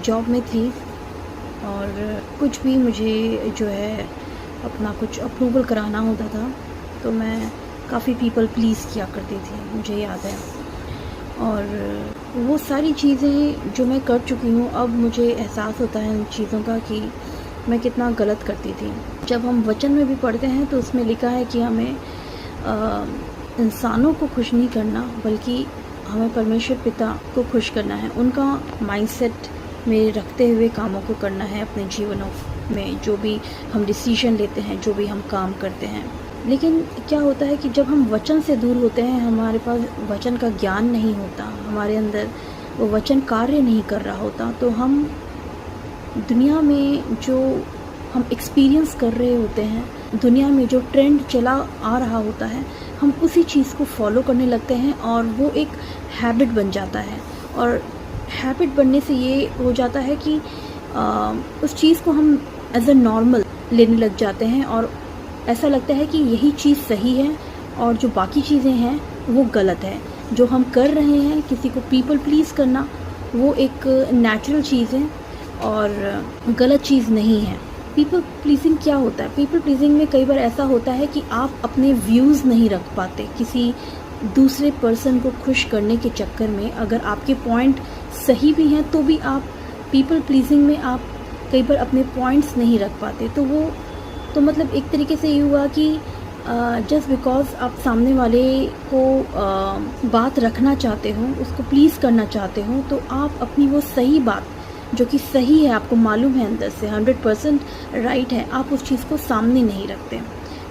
Job में थी और कुछ भी मुझे जो है अपना कुछ अप्रूवल कराना होता था तो मैं काफ़ी पीपल प्लीज़ किया करती थी, मुझे याद है। और वो सारी चीज़ें जो मैं कर चुकी हूँ, अब मुझे एहसास होता है उन चीज़ों का कि मैं कितना गलत करती थी। जब हम वचन में भी पढ़ते हैं तो उसमें लिखा है कि हमें इंसानों को खुश नहीं करना बल्कि हमें परमेश्वर पिता को खुश करना है, उनका माइंडसेट में रखते हुए कामों को करना है अपने जीवनों में, जो भी हम डिसीजन लेते हैं, जो भी हम काम करते हैं। लेकिन क्या होता है कि जब हम वचन से दूर होते हैं, हमारे पास वचन का ज्ञान नहीं होता, हमारे अंदर वो वचन कार्य नहीं कर रहा होता, तो हम दुनिया में जो हम एक्सपीरियंस कर रहे होते हैं, दुनिया में जो ट्रेंड चला आ रहा होता है, हम उसी चीज़ को फॉलो करने लगते हैं और वो एक हैबिट बन जाता है। और हैबिट बनने से ये हो जाता है कि उस चीज़ को हम एज अ नॉर्मल लेने लग जाते हैं और ऐसा लगता है कि यही चीज़ सही है और जो बाकी चीज़ें हैं वो गलत है। जो हम कर रहे हैं, किसी को पीपल प्लीज़ करना, वो एक नेचुरल चीज़ है और गलत चीज़ नहीं है। पीपल प्लीजिंग क्या होता है? पीपल प्लीजिंग में कई बार ऐसा होता है कि आप अपने व्यूज़ नहीं रख पाते किसी दूसरे पर्सन को खुश करने के चक्कर में। अगर आपके पॉइंट सही भी हैं तो भी आप पीपल प्लीजिंग में आप कई बार अपने पॉइंट्स नहीं रख पाते। तो वो तो मतलब एक तरीके से ये हुआ कि जस्ट बिकॉज आप सामने वाले को बात रखना चाहते हो, उसको प्लीज़ करना चाहते हो, तो आप अपनी वो सही बात जो कि सही है, आपको मालूम है अंदर से 100% राइट है, आप उस चीज़ को सामने नहीं रखते।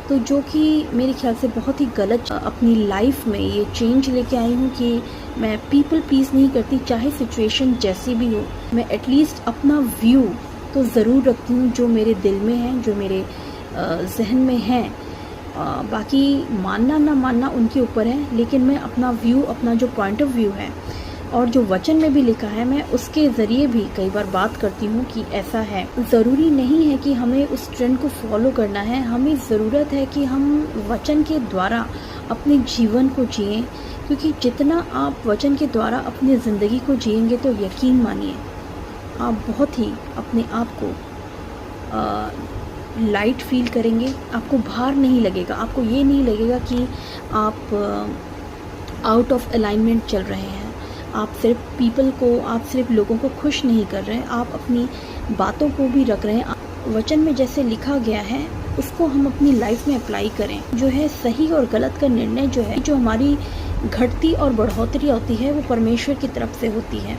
तो जो कि मेरे ख्याल से बहुत ही गलत। अपनी लाइफ में ये चेंज लेके आई हूँ कि मैं पीपल प्लीज़ नहीं करती, चाहे सिचुएशन जैसी भी हो। मैं एटलीस्ट अपना व्यू तो ज़रूर रखती हूँ जो मेरे दिल में है, जो मेरे जहन में है। बाकी मानना ना मानना उनके ऊपर है, लेकिन मैं अपना व्यू, अपना जो पॉइंट ऑफ व्यू है और जो वचन में भी लिखा है, मैं उसके ज़रिए भी कई बार बात करती हूँ कि ऐसा है। ज़रूरी नहीं है कि हमें उस ट्रेंड को फॉलो करना है, हमें ज़रूरत है कि हम वचन के द्वारा अपने जीवन को जिएं, क्योंकि जितना आप वचन के द्वारा अपनी ज़िंदगी को जिएंगे तो यकीन मानिए आप बहुत ही अपने आप को लाइट फील करेंगे। आपको भार नहीं लगेगा, आपको ये नहीं लगेगा कि आप आउट ऑफ अलाइनमेंट चल रहे हैं, आप सिर्फ लोगों को खुश नहीं कर रहे हैं, आप अपनी बातों को भी रख रहे हैं। वचन में जैसे लिखा गया है उसको हम अपनी लाइफ में अप्लाई करें। जो है सही और गलत का निर्णय जो है, जो हमारी घटती और बढ़ोतरी होती है, वो परमेश्वर की तरफ से होती है।